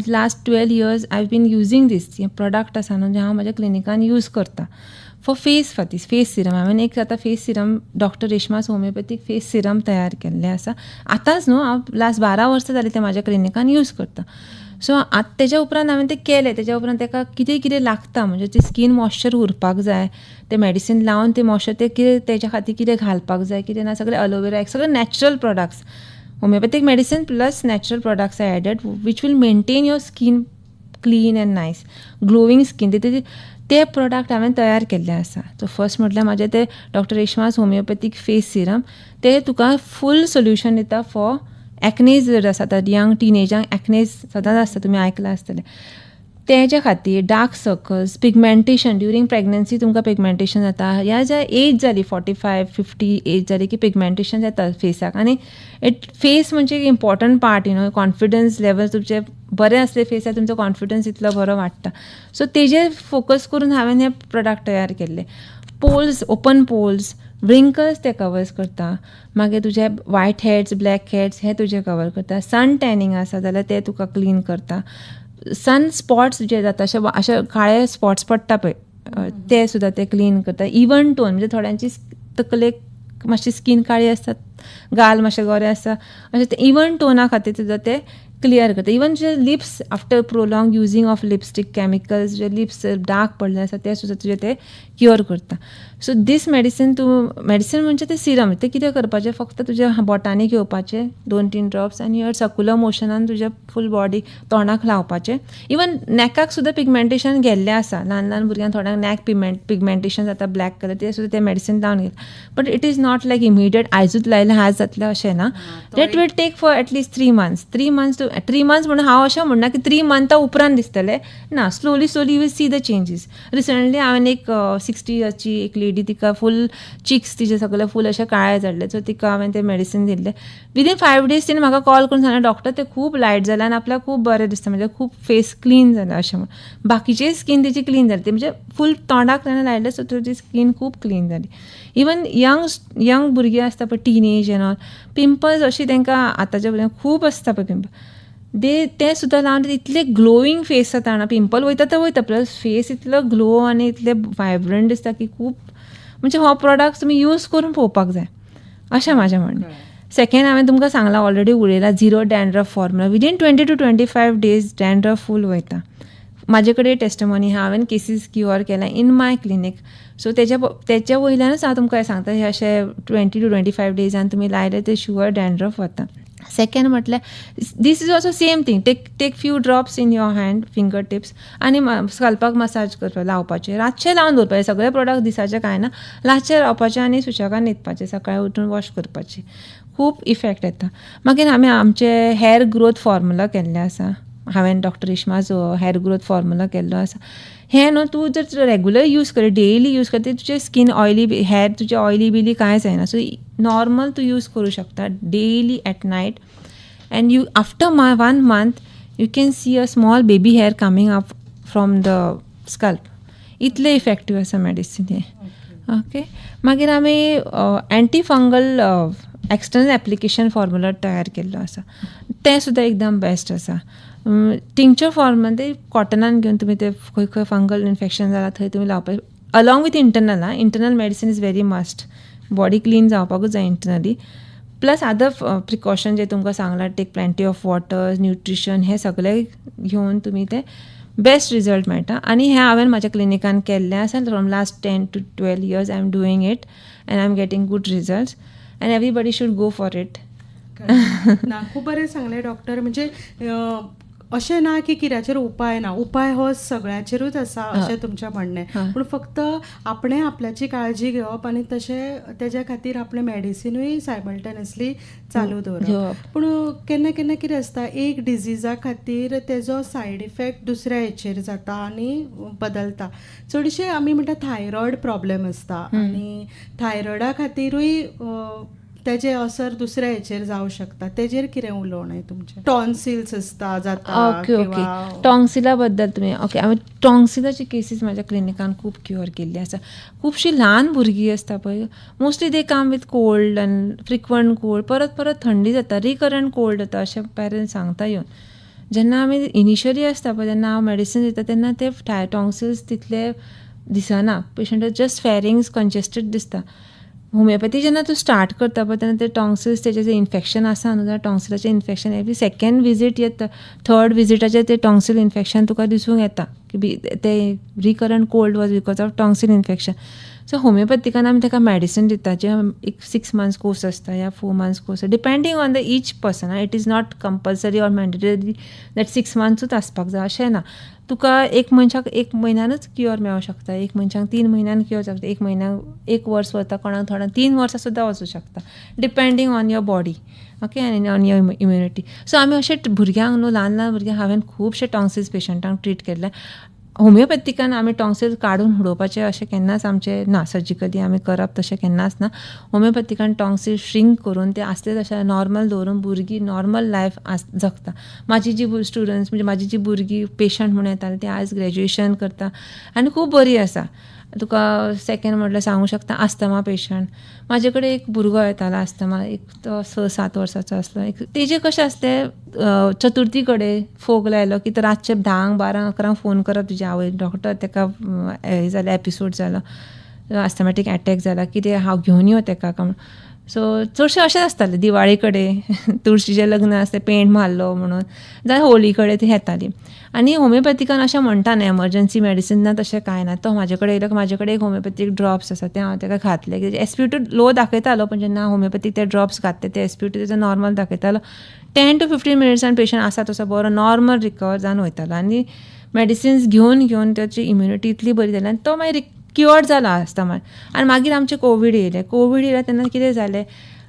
लास्ट 12 years हांव बीन युजींग दीस प्रोडक्ट आसा न्हू जे हांव म्हाज्या क्लिनिकान यूज करता फॉर फेस सिरम. हांवें एक आतां face serum doctor रेशमास homeopathic face serum तयार केल्लें आसा. आतांच न्हू, हांव लास्ट 12 वर्सां जालीं तें म्हाज्या क्लिनिकान यूज करता. सो तेच्या उपरांत हांवें तें केलें. तेच्या उपरांत ताका कितें कितें लागता, म्हणजे ती स्कीन मॉइश्चर उरपाक जाय, तें मेडिसीन लावन तें मॉइश्चर तें कितें तेच्या खातीर कितें घालपाक जाय, कितें ना, सगळें अलोवेरा, सगळें natural products, homeopathic medicine plus natural products I added which will maintain your skin clean and nice, glowing skin. ते प्रोडक्ट हांवें तयार केल्ले आसा. सो फर्स्ट म्हटल्यार म्हाजें तें डॉक्टर रेशमास होमिओपॅथीक फेस सिरम. ते तुका फूल सोल्युशन दिता फॉर एक्नेज जर आसा, तर यंग टिनेजांक एक्नेज सदांच आसता, तुमी आयकलां आसतलें. तेच्या खातीर dark circles, pigmentation during pregnancy तुमकां पिगमेंटेशन जाता, ह्या ज्या एज जाली 45-50 एज जाली की पिगमेंटेशन जाता फेसाक. आनी फेस म्हणजे एक इम्पॉर्टंट पार्ट, कॉन्फिडन्स लेवल तुमचे बरें आसले फेसार तुमचो कॉन्फिडन्स इतलो बरो वाडटा. सो तेजेर फोकस करून हांवें हे प्रोडक्ट तयार केल्ले. पोल्स, ओपन पोल्स, व्रिंकल्स ते कवर्स करता. मागीर तुजे व्हायट हेड्स, ब्लॅक हेड्स हे तुजे कवर करता. सन टॅनिंग आसा जाल्यार ते तुका क्लीन करता. सन स्पॉट्स जे जाता, अशे काळे स्पॉट्स पडटा पळय, ते सुद्दां ते क्लीन करता. इवन टोन, म्हणजे थोड्यांची तकलेक मातशी स्कीन काळी आसता, गाल मातशे गोरे आसता, अशें ते इवन टोना खातीर सुद्दां ते क्लियर करता. इवन जे lips after prolong using of lipstick chemicals, जे लिप्स डार्क पडले आसा ते सुद्दां तुजे ते क्युअर करता. सो दीस मेडिसीन म्हणजे ते सिरम, ते कितें करपाचें, फक्त तुज्या बोटांनी घेवपाचें 2-3 ड्रॉप्स आनी ह्या सर्कुलर मोशनान तुज्या फूल बॉडी तोंडाक लावपाचें. इवन नॅकाक सुद्दां पिगमेंटेशन गेल्लें आसा, ल्हान भुरग्यांक थोड्यांक नॅक पिगमेंटेशन जाता ब्लॅक कलर, ते सुद्दां ते मेडिसीन लावन घेता. But it is not like immediate आयजूच लायलें आज जातलें अशें ना. That will take for at least 3 months. 3 months म्हणून हांव अशें म्हणना की 3 months उपरांत दिसतलें ना. Slowly you will see the changes. Recently हांवें एक 60 yearsची एक लेडी, तिका फूल चिक्स तिचे सगळे फूल अशे काळे जाल्ले. सो तिका हांवें तें मेडिसीन दिल्लें. विदीन 5 days तिणें म्हाका कॉल करून सांगलें, डॉक्टर तें खूब लायट जालें आनी आपल्याक खूब बरें दिसता, म्हणजे खूब फेस क्लीन जालें अशें म्हणून. बाकीचेय स्कीन तिची क्लीन जाली, म्हणजे फूल तोंडाक ताणें लायलें, सो तुजी स्कीन खूब क्लीन जाली. इवन यंग भुरगीं आसता पळय, टिनेज एन ऑल, पिंपल्स अशी तांकां आतांच्या भुरग्यांक खूब आसता पळय पिंपल, ते सुद्दां लावन इतले ग्लोईंग फेस जाता ना. पिंपल वयता तर वयता, प्लस फेस इतलो ग्लो आनी इतले वायब्रंट दिसता की खूब, म्हणजे हो प्रोडक्ट तुमी यूज करून पळोवपाक जाय अशें म्हाजें म्हणणें. सेकेंड, हांवें तुमकां सांगलां ऑलरेडी उलयलां, 0 dandruff formula. Within 20 to 25 days dandruff full वयता. म्हाजे कडेन टेस्टमोनी, हांवें केसीस क्युअर केल्या इन माय क्लिनीक. सो तेच्या वयल्यानूच हांव तुमकां सांगता, हे अशें 20 to 25 days तुमी लायले ते शुअर डॅन्ड्रफ वता. सेकेंड म्हटल्यार this is also same thing. Take few drops in your hand, fingertips, आनी स्कल्पाक मसाज करपाक लावपाचें. रातचें लावन दवरपाचें. सगळे प्रोडक्ट दिसाचें कांय ना, रातचें लावपाचें आनी सुशेगाद न्हिदपाचें. सकाळीं उठून वॉश करपाची, खूब इफेक्ट येता. मागीर आमी आमचे हेअर ग्रोथ फॉर्मुला केल्ले आसा. हांवें डॉक्टर रेशमाचो हेअर ग्रोथ फॉर्मुला केल्लो आसा. हें न्हू तूं जर रेगुलर यूज कर, डेली यूज कर, तुजें स्कीन ऑयली, हेअर तुजें ऑयली बिली कांयच जायना. सो नॉर्मल तूं यूज करूं शकता daily at night. And you after 1 month you can see a small baby hair coming up from the scalp. इतलें इफेक्टीव आसा मेडिसीन हें. ओके. मागीर आमी antifungal external application formula तयार केल्लो आसा. तें सुद्दां एकदम बेस्ट आसा. टिंक्चर फॉर्म ते कॉटनान घेवन तुमी ते खंय खंय फंगल इन्फेक्शन जालां थंय तुमी लावपाक, along with internal. Internal medicine is very must. Body clean जावपाकूच जाय इंटरनली. प्लस अदर प्रिकॉशन जे तुमकां सांगलां, take plenty of water, nutrition, हे सगळे घेवन तुमी ते बेस्ट रिजल्ट मेळटा. आनी हें हांवें म्हाज्या क्लिनिकान केल्लें आसा. From last 10 to 12 years I am doing it and I am getting good results and everybody should go for it. ना, खूब बरें सांगलें डॉक्टर. म्हणजे अशें ना की कित्याचेर उपाय ना, उपाय हो सगळ्याचेरूच आसा अशें तुमचें म्हणणें. पूण फक्त आपणें आपल्याची काळजी घेवप आनी तशें तेज्या खातीर आपलें मेडिसिनूय सायमल्टेनियसली चालू दवरप. पूण केन्ना केन्ना कितें आसता, एक डिजीजा खातीर तेजो सायड इफेक्ट दुसऱ्या हेचेर जाता आनी बदलता. चडशे आमी म्हणटा थायरॉयड प्रॉब्लेम आसता आनी थायरॉयडा खातीरूय तेजे असर दुसऱ्या हेचेर जावं शकता, तेजेर कितें उलोवणें तुमचें? टॉन्सिल्स आसता जाता ओके किंवा टॉन्सिला बद्दल तुमी ओके हांवें टॉन्सिलाची केसीस म्हाज्या क्लिनिकान खूब क्युअर केल्ली आसा. खुबशीं ल्हान भुरगीं आसता पळय, mostly they come with cold आनी फ्रिक्वंट कोल्ड, परत परत थंडी जाता, रिकरंट कोल्ड जाता अशें पेरंट्स सांगता येवन. जेन्ना आमी इनिशियली आसता पळय तेन्ना हांव मेडिसीन दिता तेन्ना ते टॉन्सिल्स तितले दिसना, पेशंट जस्ट फेरिंग्स कंजेस्टेड दिसता. होमिओपॅथी जेन्ना तूं स्टार्ट करता पळय तेन्ना ते टॉन्सिल्स तेजें जें इन्फेक्शन आसा न्हू जाल्यार टॉन्सिलाचें इन्फेक्शन एवरी सेकंड विजीट येता, थर्ड विजिटाचेर ते टॉन्सिल इन्फेक्शन तुका दिसूंक येता की ते recurrent cold was because of tonsil infection. So होमिओपॅथिकान आमी ताका मेडिसीन दिता जे एक 6 months कोर्स आसता या 4 months course, depending on the each person. It is not compulsory or mandatory that 6 months आसपाक जाय अशें ना. तुका एक मनशाक 1 म्हयन्यानूच क्युअर मेळूंक शकता, एक मनशाक 3 म्हयन्यान क्युअर जाता, 1 म्हयन्याक 1 वर्स वता, कोणाक थोड्यांक 3 वर्सां सुद्दां वचूं शकता, depending on your body okay आनी ऑन युअर इम्युनिटी. सो आमी अशें भुरग्यांक न्हू ल्हान ल्हान भुरग्यांक हांवें खुबशे टॉन्सिल्स पेशंटांक ट्रीट केल्ले. होमिओपॅथिकान आमी टॉन्सिल्स काडून उडोवपाचें अशें केन्नाच आमचें ना, सर्जिकली आमी करप तशें केन्नाच ना. होमिओपॅथिकान टॉन्सिल्स श्रिंक करून ते आसले तशें नॉर्मल दवरून भुरगीं नॉर्मल लायफ जगता. म्हाजी जी स्टुडंट्स म्हणजे म्हाजी जी भुरगीं पेशंट म्हणून येतालीं ती आयज ग्रॅज्युएशन करता आनी खूब बरीं आसा. तुका सेकेंड म्हटल्यार सांगूं शकता अस्थमा पेशंट. म्हाजे कडेन एक भुरगो येतालो अस्थमा, एक तो 6-7 वर्साचो आसलो. एक तेजें कशें आसलें, चतुर्थी कडेन फोग लायलो की रातचे 10, 12, 11 फोन करप तुज्या आवय डॉक्टर तेका हें जालें एपिसोड जालो, अस्थमॅटीक अटॅक जाला, कितें हांव घेवन यो तेका. सो चडशें अशेंच आसतालें दिवाळे कडेन तुळशीचें लग्न आसलें पेंट मारलो म्हणून, जाल्यार होळी कडेन ती येतालीं. आनी होमिओपॅथिकान अशें म्हणटा न्ही एमर्जन्सी मेडिसीन ना तशें कांय ना. तो म्हाजे कडेन येयलो, म्हाजे कडेन एक होमिओपॅथीक ड्रॉप्स आसा ते हांव तेका घातले. एसपीटी लो दाखयतालो पण जेन्ना होमिओपॅथीक ते ड्रॉप्स घातले ते एसपीटी तेजो नॉर्मल दाखयतालो. 10 to 15 minutes पेशंट आसा तसो बरो नॉर्मल रिकवर जावन वयतालो. आनी मेडिसिन्स घेवन घेवन त्याची इम्युनिटी इतली बरी जाली आनी तो मागीर क्युअर्ड जाला अस्थमा. आनी मागीर आमचें कोवीड येयलें तेन्ना कितें जालें,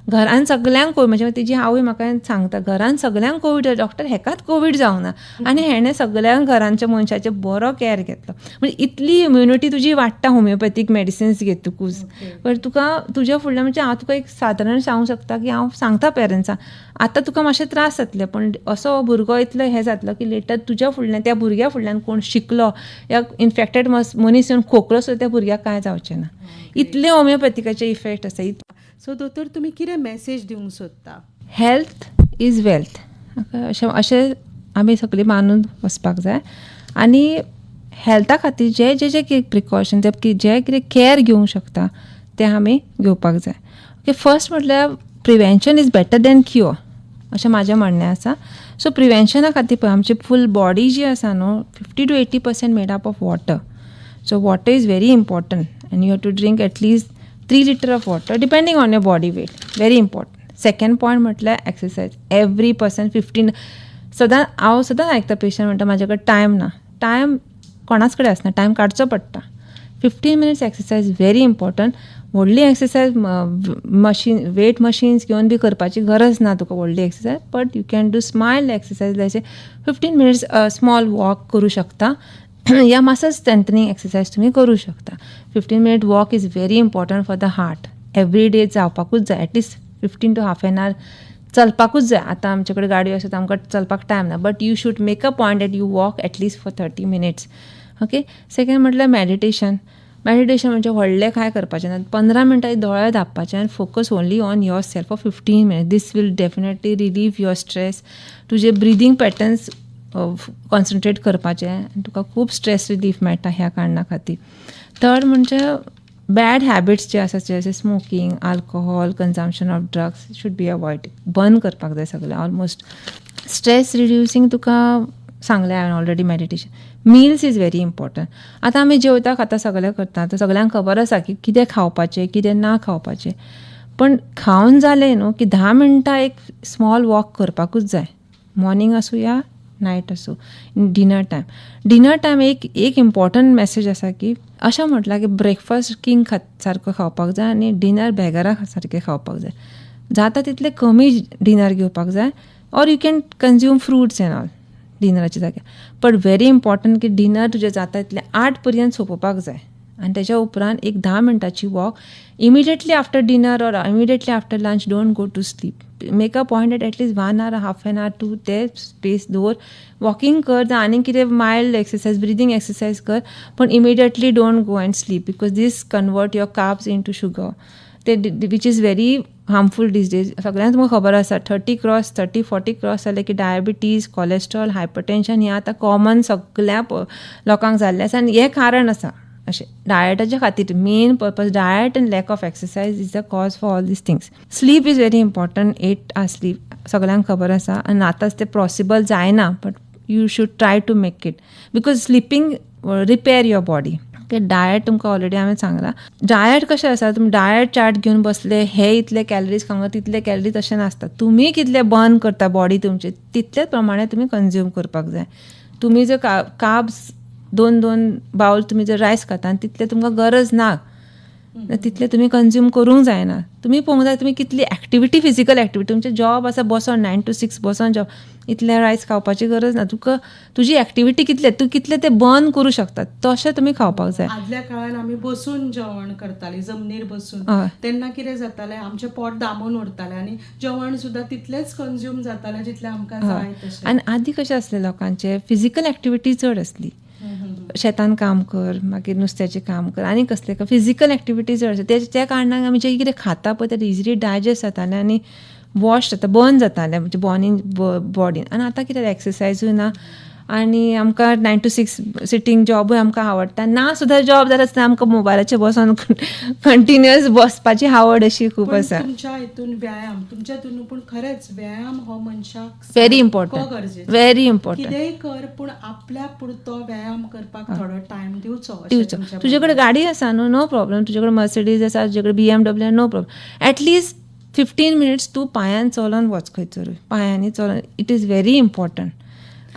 घरान सगल्यांक म्हणजे तेजी आवय म्हाका सांगता घरान सगल्यांक कोवीड डॉक्टर हेकाच कोवीड जावंक ना. आनी हेणें सगल्यांक घरांच्या मनशाचे बरो कॅर घेतलो. म्हणजे इतली इम्युनिटी तुजी वाडटा होमिओपॅथीक मेडिसिन्स घेतकूच. पण तुका तुज्या फुडल्यान म्हणजे हांव तुका एक सादारण सांगूंक शकता की हांव सांगता पेरंट्सांक आतां तुका मातशे त्रास जातले पण असो भुरगो इतलो हें जातलो की लेटर तुज्या फुडल्यान त्या भुरग्या फुडल्यान कोण शिकलो या इन्फेक्टेड मनीस येवन खोंकलो सुद्दां त्या भुरग्याक कांय जावचें ना. इतले होमिओपॅथिकाचे इफेक्ट आसा. सो दोतोर तुमी कितें मेसेज दिवंक सोदता? हेल्थ इज वेल्थ अशें आमी सगळीं मानून वचपाक जाय. आनी हेल्था खातीर जे प्रिकॉशन जे कितें कॅर घेवंक शकता ते आमी घेवपाक जाय. ओके फर्स्ट म्हटल्यार prevention is better than cure अशें म्हाजें म्हणणें आसा. सो प्रिवेंशना खातीर पळय आमची फूल बॉडी जी आसा न्हू 50 to 80% made up of water. So water is very important आनी you have to drink at least 3 liters of water depending on your body weight, very important. Second point म्हटल्यार एक्सरसायज. एवरी पर्सन 15 हांव सदांच आयकता patient म्हणटा म्हाजे कडेन time ना. Time कोणाच कडेन आसना, टायम काडचो पडटा. 15 minutes एक्सरसायज व्हेरी इम्पॉर्टंट. व्हडली एक्सरसायज वेट मशीन्स घेवन बी करपाची गरज ना तुका व्हडली exercise, but you can do smile exercise जशें 15 minutes स्मॉल वॉक करूं शकता या मसल स्ट्रेंथनिंग एक्सरसायज तुमी करूं शकता. 15 minute walk is very important for the heart. Every day जावपाकूच जाय, at least 15 to half an hour चलपाकूच जाय. आतां आमचे कडेन गाडयो आसात आमकां चलपाक टायम ना, but you should make a point that you walk at least for 30 minutes. Okay second म्हटल्यार मेडिटेशन म्हणजे व्हडलें कांय करपाचें ना. 15 minutes दोळे धांपपाचे आनी focus only on yourself for 15 minutes. This will definitely relieve your stress. तुजे ब्रिदींग पॅटर्न्स कॉन्सन्ट्रेट करपाचें आनी तुका खूब स्ट्रेस रिलीफ मेळटा ह्या कारणां खातीर. थर्ड म्हणजे बॅड हॅबिट्स जे आसा जशें smoking, alcohol, consumption of drugs should be avoid. बंद करपाक जाय सगळें ऑलमोस्ट. स्ट्रेस रिड्युसींग तुका सांगलें हांवें already. Meditation, mills is very important. आतां आमी जेवता खाता सगळें करता, आतां सगळ्यांक खबर आसा की कितें खावपाचें कितें ना खावपाचें. पण खावन जालें न्हू की 10 minutes एक स्मॉल वॉक करपाकूच जाय. मॉर्निंग आसूं या नायट आसूं. डिनर टायम एक इम्पॉर्टंट मॅसेज आसा की अशें म्हटलां की ब्रेकफास्ट किंग सारको खावपाक जाय आनी डिनर बेगरा सारकें खावपाक जाय. जाता तितलें कमी डिनर घेवपाक जाय. Or you can consume fruits and all डिनराच्या जाग्यार. बट व्हेरी इम्पॉर्टंट की डिनर तुजें जाता तितलें 8 पर्यंत सोंपोवपाक जाय. आणि त्याच्या उपरांत एक 10 मिनटाची walk. Immediately after dinner or immediately after lunch don't go to sleep. Make a point at at least 1 hour, half an hour to ते स्पेस दवर. वॉकिंग कर, जावं आनी कितें मायल्ड एक्सरसाइज, ब्रिदींग एक्सरसाइज कर, पण immediately don't go and sleep because this convert your carbs into sugar. ते which is very harmful these days. सगळ्यांक तुमकां खबर आसा 30-40 क्रॉस जाले की डायबिटीज, कोलेस्ट्रॉल, हायपरटेन्शन हें आतां कॉमन सगळ्या लोकांक जाल्लें आसा. आनी हें कारण आसा अशें डायटाच्या खातीर. Main purpose diet and lack of exercise is the cause for all these things. Sleep is very important. 8 hours sleep सगळ्यांक खबर आसा आनी आतांच ते पॉसिबल जायना, but you should try to make it because sleeping repair your body. Okay, diet तुमकां already हांवें सांगलां. डायट कशें आसा, तुमी डायट चार्ट घेवन बसले, हे इतले कॅलरीज खावंक तितले कॅलरीज अशें नासता. तुमी कितले बर्न करता बॉडी तुमचे तितलेच प्रमाणे तुमी कंज्यूम करपाक जाय. तुमी जर कार्ब्स 2 बाउल तुमी जर रायस खाता आनी तितले तुमकां गरज ना, तितले तुमी कंज्यूम करूंक जायना. तुमी पळोवंक जाय तुमी कितली एक्टिविटी, फिजिकल एक्टिविटी. तुमचे जॉब आसा बसोन 9 to 6 बसोन जॉब, इतले रायस खावपाची गरज ना. तुका तुजी एक्टिविटी कितले, तूं कितले ते बर्न करूं शकता तशें तुमी खावपाक जाय. आदल्या काळान आमी बसून जेवण करतालीं, जमनीर बसून. तेन्ना कितें जातालें, आमचें पोट दामून उरतालें आनी जेवण सुद्दां तितलेंच कंज्यूम जातालें जितलें आमकां जाय तशें. आनी आदीं कशें आसलें लोकांचें, फिजिकल एक्टिविटी चड आसली. शेतान काम कर, मागीर नुस्त्याचें काम कर, आनी कसलें फिजिकल एक्टिविटी चड आसता. त्या कारणान आमी जें कितें खाता पळय तें इजिली डायजेस्ट जातालें आनी वॉश जाता, बर्न जातालें म्हणजे बॉडीन. आनी आतां कितें एक्सरसायजूय ना आनी आमकां 9 to 6 सिटींग जॉबूय आमकां आवडटा ना सुद्दां. जॉब जाता आसतना आमकां मोबायलाचेर बसोन कंटिन्युअस बसपाची आवड अशी खूब आसा. तुमच्या हितून व्यायाम, तुमच्या हितून पूण खरेंच व्यायाम हो मनशाक व्हेरी इम्पॉर्टंट, व्हेरी इम्पॉर्टंट. कितेंय कर पूण आपल्या पुरतो व्यायाम करपाक थोडो टायम दिवचो. तुजे कडेन गाडी आसा न्हू, नो प्रॉब्लम. तुजे कडेन मर्सिडीज आसा, तुजे कडेन BMW, no problem. At least 15 minutes तूं पांयान चलोन वच खंयसरूय, पांयांनी चलोन. It is very important.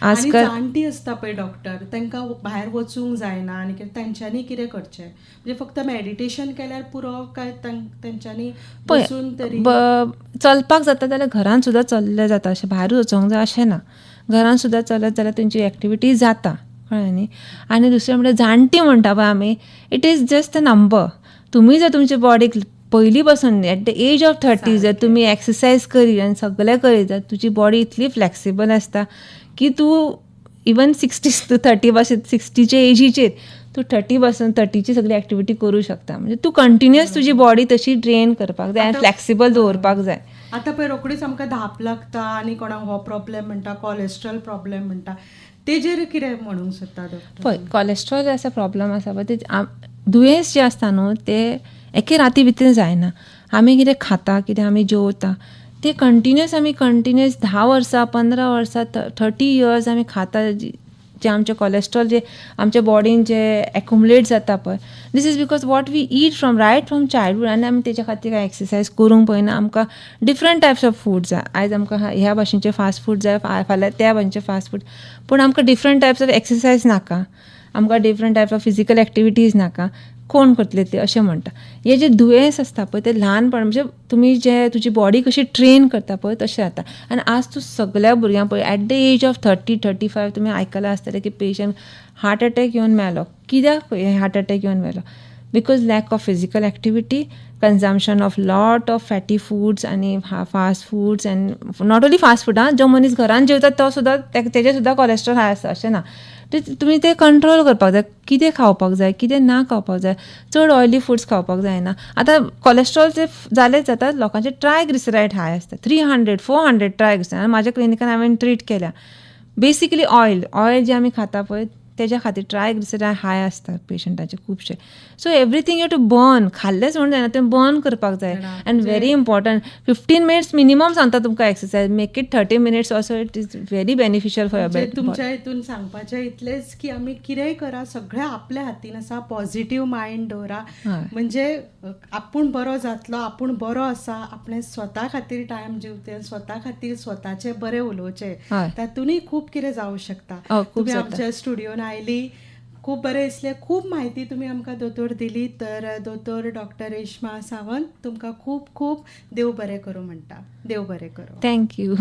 आजकाल जाणटी आसता पळय डॉक्टर, तांकां भायर वचूंक जायना आनी तेंच्यांनी कितें करचें, म्हणजे फक्त मेडिटेशन केल्यार पुरो काय तेंच्यांनी बसून तरी चलपाक जाता जाल्यार घरान सुद्दां चल्लें जाता. अशें भायर वचोंक जाय अशें ना. घरान सुद्दां चलत जाल्यार तेंची एक्टिविटी जाता, कळ्ळें न्ही. आनी दुसरें म्हणजे जाणटी म्हणटा पळय आमी, it is just a number. तुमी जर तुमचे बॉडीक पयलीं पासून एट द एज ऑफ 30 जर तुमी एक्सरसायज करीत आनी सगळें करीत जाल्यार तुजी बॉडी इतली फ्लेक्सिबल आसता की तूं इवन 60 to 30 पासून 60चे एजीचेर तूं 30 पासून 30ची सगळी एक्टिविटी करूं शकता. म्हणजे तूं कंटिन्युअस तुजी बॉडी तशी ट्रेन करपाक जाय आनी फ्लेक्सिबल दवरपाक जाय. आतां पळय रोखडीच आमकां धाप लागता आनी कोणाक हो प्रॉब्लेम म्हणटा, कोलेस्ट्रॉल प्रॉब्लेम म्हणटा, तेजेर कितें म्हणूंक सोदता डॉक्टर? पळय, कोलेस्ट्रॉल आसा प्रॉब्लेम आसा पळय, ते दुयेंस जे आसता न्हू ते एके राती भितर जायना. आमी कितें खाता, कितें आमी जेवता ते कंटिन्युअस 10 वर्सां, 15 वर्सां, 30 years आमी खाता, जे आमचे कोलेस्ट्रॉल जे आमच्या बॉडीन जे एक्युमुलेट जाता पळय, this is because what we eat from childhood. आनी आमी तेच्या खातीर काय एक्सरसायज करूंक पळयना. आमकां डिफरंट टायप्स ऑफ फूड जाय. आयज आमकां ह्या भाशेचे फास्ट फूड जाय, फाल्यां त्या भाशेचे फास्ट फूड. पूण आमकां डिफरंट टायप्स ऑफ एक्सरसायज नाका, आमकां different types of physical activities नाका. कोण करतले ते अशें म्हणटा. हे जे दुयेंस आसता पळय ते ल्हानपण म्हणजे तुमी जे तुजी बॉडी कशी ट्रेन करता पळय तशें जाता. आनी आज तूं सगळ्या भुरग्यांक पळय एट द एज ऑफ 30-35 तुमी आयकलां आसतलें की पेशंट हार्ट अटॅक येवन मेलो. कित्याक हार्ट अटॅक येवन मेलो? Because lack of physical activity, consumption of lot of fatty foods आनी fast foods. And not only fast food, जो मनीस घरान जेवता तो सुद्दां तेजे सुद्दां कोलेस्ट्रॉल हाय आसता अशें ना. तुमी ते कंट्रोल करपाक जाय. कितें खावपाक जाय, कितें ना खावपाक जाय. चड ऑयली फूड्स खावपाक जायना. आतां कोलेस्ट्रॉल जे जालेच जाता लोकांचे ट्रायग्लिसरायड हाय आसता, 300-400 ट्रायग्लिसरायड. म्हाज्या क्लिनिकान हांवें ट्रीट केल्या. बेसिकली ऑयल जे आमी खाता पळय तेज्या खातीर ट्रायग्लिसरायड हाय आसता पेशंटाचे खुबशे. So everything you to burn. खाल्लेंच म्हणून जायना, तुवें बर्न करपाक जाय. And very important 15 minutes minimum सांगता तुमकां exercise. Make it 30 minutes also. It is very beneficial for your body. तुमच्या हितून सांगपाचें इतलेंच की आमी कितेंय करा, सगळें आपल्या हातीन आसा. पॉझिटिव्ह मायंड दवरा. म्हणजे आपूण बरो जातलो, आपूण बरो आसा, आपणें स्वता खातीर टायम दिवचें, स्वता खातीर स्वताचें बरें उलोवचें. तातूंतय खूब कितें जावं शकता. तुमी आमच्या स्टुडियोन आयली, खूब बरें दिसलें. खूब म्हायती तुमी आमकां दोतोर दिली. तर दोतोर डॉक्टर रेश्मा सावंत तुमकां खूब खूब देव बरें करूं म्हणटा. देव बरें करूं. थँक्यू.